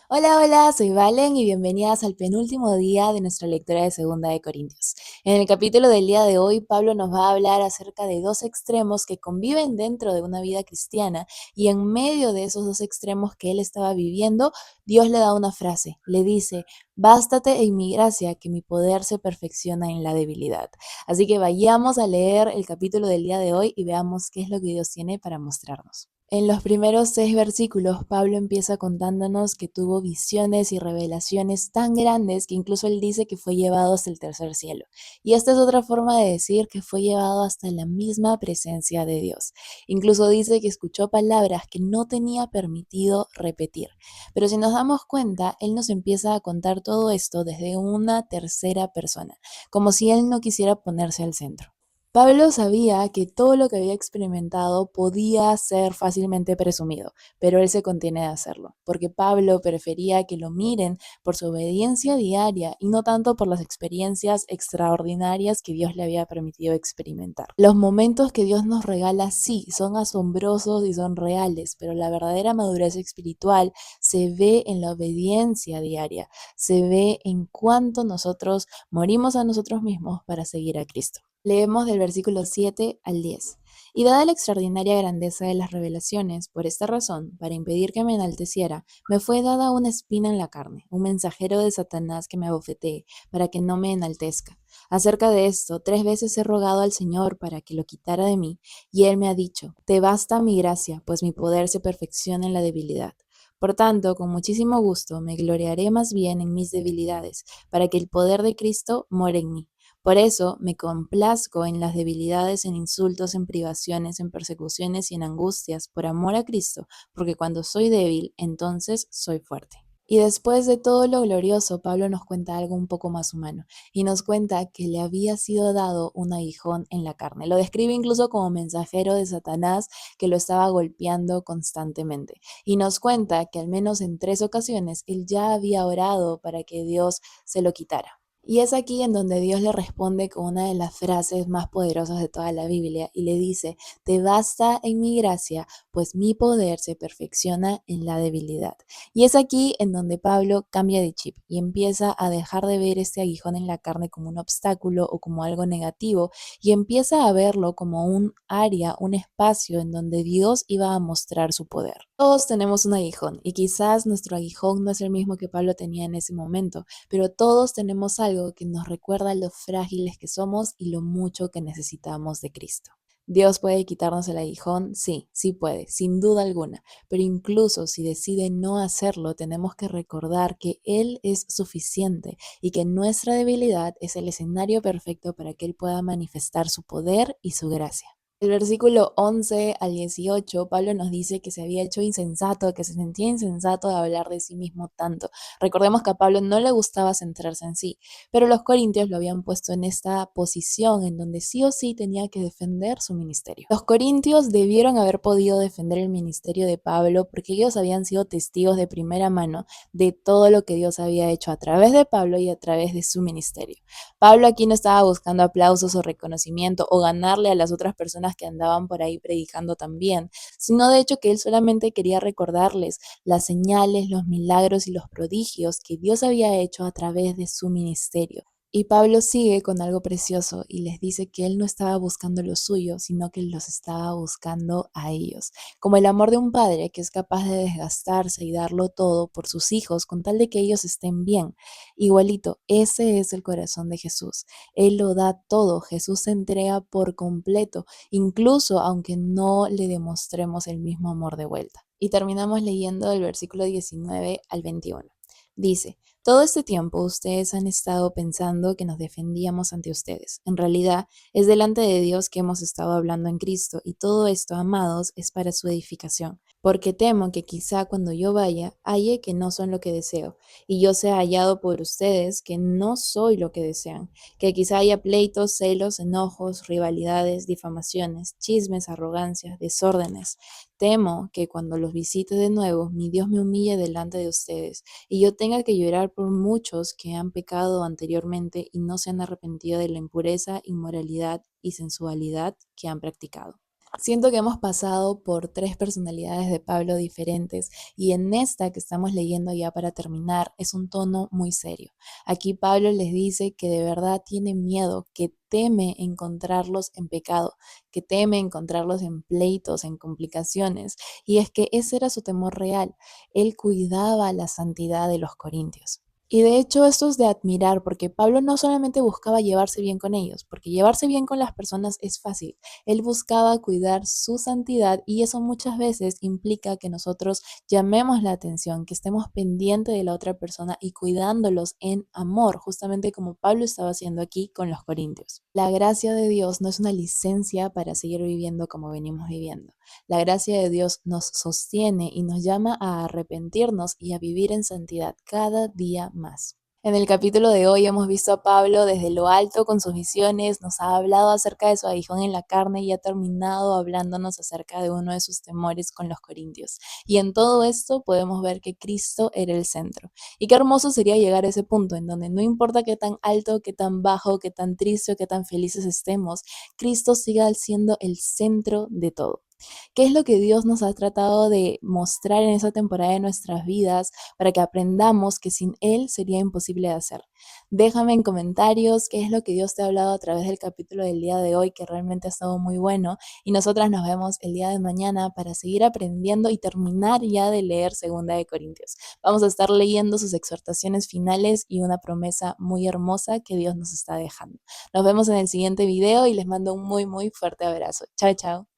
Hola, hola, soy Valen y bienvenidas al penúltimo día de nuestra lectura de Segunda de Corintios. En el capítulo del día de hoy, Pablo nos va a hablar acerca de dos extremos que conviven dentro de una vida cristiana y en medio de esos dos extremos que él estaba viviendo, Dios le da una frase, le dice, bástate en mi gracia, que mi poder se perfecciona en la debilidad. Así que vayamos a leer el capítulo del día de hoy y veamos qué es lo que Dios tiene para mostrarnos. En los primeros 6 versículos, Pablo empieza contándonos que tuvo visiones y revelaciones tan grandes que incluso él dice que fue llevado hasta el tercer cielo. Y esta es otra forma de decir que fue llevado hasta la misma presencia de Dios. Incluso dice que escuchó palabras que no tenía permitido repetir. Pero si nos damos cuenta, él nos empieza a contar todo esto desde una tercera persona, como si él no quisiera ponerse al centro. Pablo sabía que todo lo que había experimentado podía ser fácilmente presumido, pero él se contiene de hacerlo, porque Pablo prefería que lo miren por su obediencia diaria y no tanto por las experiencias extraordinarias que Dios le había permitido experimentar. Los momentos que Dios nos regala sí, son asombrosos y son reales, pero la verdadera madurez espiritual se ve en la obediencia diaria, se ve en cuánto nosotros morimos a nosotros mismos para seguir a Cristo. Leemos del versículo 7 al 10. Y dada la extraordinaria grandeza de las revelaciones, por esta razón, para impedir que me enalteciera, me fue dada una espina en la carne, un mensajero de Satanás que me abofetee, para que no me enaltezca. Acerca de esto, 3 veces he rogado al Señor para que lo quitara de mí, y Él me ha dicho, te basta mi gracia, pues mi poder se perfecciona en la debilidad. Por tanto, con muchísimo gusto me gloriaré más bien en mis debilidades, para que el poder de Cristo more en mí. Por eso me complazco en las debilidades, en insultos, en privaciones, en persecuciones y en angustias por amor a Cristo, porque cuando soy débil, entonces soy fuerte. Y después de todo lo glorioso, Pablo nos cuenta algo un poco más humano y nos cuenta que le había sido dado un aguijón en la carne. Lo describe incluso como mensajero de Satanás que lo estaba golpeando constantemente. Y nos cuenta que al menos en 3 ocasiones él ya había orado para que Dios se lo quitara. Y es aquí en donde Dios le responde con una de las frases más poderosas de toda la Biblia y le dice, te basta en mi gracia, pues mi poder se perfecciona en la debilidad. Y es aquí en donde Pablo cambia de chip y empieza a dejar de ver este aguijón en la carne como un obstáculo o como algo negativo y empieza a verlo como un área, un espacio en donde Dios iba a mostrar su poder. Todos tenemos un aguijón y quizás nuestro aguijón no es el mismo que Pablo tenía en ese momento, pero todos tenemos algo que nos recuerda lo frágiles que somos y lo mucho que necesitamos de Cristo. ¿Dios puede quitarnos el aguijón? Sí, sí puede, sin duda alguna, pero incluso si decide no hacerlo, tenemos que recordar que Él es suficiente y que nuestra debilidad es el escenario perfecto para que Él pueda manifestar su poder y su gracia. El versículo 11 al 18, Pablo nos dice que se había hecho insensato, que se sentía insensato de hablar de sí mismo tanto. Recordemos que a Pablo no le gustaba centrarse en sí, pero los corintios lo habían puesto en esta posición en donde sí o sí tenía que defender su ministerio. Los corintios debieron haber podido defender el ministerio de Pablo porque ellos habían sido testigos de primera mano de todo lo que Dios había hecho a través de Pablo y a través de su ministerio. Pablo aquí no estaba buscando aplausos o reconocimiento o ganarle a las otras personas que andaban por ahí predicando también, sino de hecho que él solamente quería recordarles las señales, los milagros y los prodigios que Dios había hecho a través de su ministerio. Y Pablo sigue con algo precioso y les dice que él no estaba buscando lo suyo, sino que los estaba buscando a ellos, como el amor de un padre que es capaz de desgastarse y darlo todo por sus hijos con tal de que ellos estén bien. Igualito, ese es el corazón de Jesús. Él lo da todo, Jesús se entrega por completo, incluso aunque no le demostremos el mismo amor de vuelta. Y terminamos leyendo el versículo 19 al 21. Dice, todo este tiempo ustedes han estado pensando que nos defendíamos ante ustedes. En realidad, es delante de Dios que hemos estado hablando en Cristo, y todo esto, amados, es para su edificación. Porque temo que quizá cuando yo vaya, halle que no son lo que deseo, y yo sea hallado por ustedes que no soy lo que desean, que quizá haya pleitos, celos, enojos, rivalidades, difamaciones, chismes, arrogancias, desórdenes. Temo que cuando los visite de nuevo, mi Dios me humille delante de ustedes, y yo tenga que llorar por muchos que han pecado anteriormente y no se han arrepentido de la impureza, inmoralidad y sensualidad que han practicado. Siento que hemos pasado por tres personalidades de Pablo diferentes y en esta que estamos leyendo ya para terminar es un tono muy serio. Aquí Pablo les dice que de verdad tiene miedo, que teme encontrarlos en pecado, que teme encontrarlos en pleitos, en complicaciones. Y es que ese era su temor real. Él cuidaba la santidad de los corintios. Y de hecho esto es de admirar porque Pablo no solamente buscaba llevarse bien con ellos, porque llevarse bien con las personas es fácil. Él buscaba cuidar su santidad y eso muchas veces implica que nosotros llamemos la atención, que estemos pendientes de la otra persona y cuidándolos en amor, justamente como Pablo estaba haciendo aquí con los corintios. La gracia de Dios no es una licencia para seguir viviendo como venimos viviendo. La gracia de Dios nos sostiene y nos llama a arrepentirnos y a vivir en santidad cada día más. En el capítulo de hoy hemos visto a Pablo desde lo alto con sus visiones, nos ha hablado acerca de su aguijón en la carne y ha terminado hablándonos acerca de uno de sus temores con los corintios. Y en todo esto podemos ver que Cristo era el centro. Y qué hermoso sería llegar a ese punto en donde no importa qué tan alto, qué tan bajo, qué tan triste o qué tan felices estemos, Cristo siga siendo el centro de todo. ¿Qué es lo que Dios nos ha tratado de mostrar en esa temporada de nuestras vidas para que aprendamos que sin Él sería imposible de hacer? Déjame en comentarios qué es lo que Dios te ha hablado a través del capítulo del día de hoy, que realmente ha estado muy bueno. Y nosotras nos vemos el día de mañana para seguir aprendiendo y terminar ya de leer Segunda de Corintios. Vamos a estar leyendo sus exhortaciones finales y una promesa muy hermosa que Dios nos está dejando. Nos vemos en el siguiente video y les mando un muy fuerte abrazo. Chao, chao.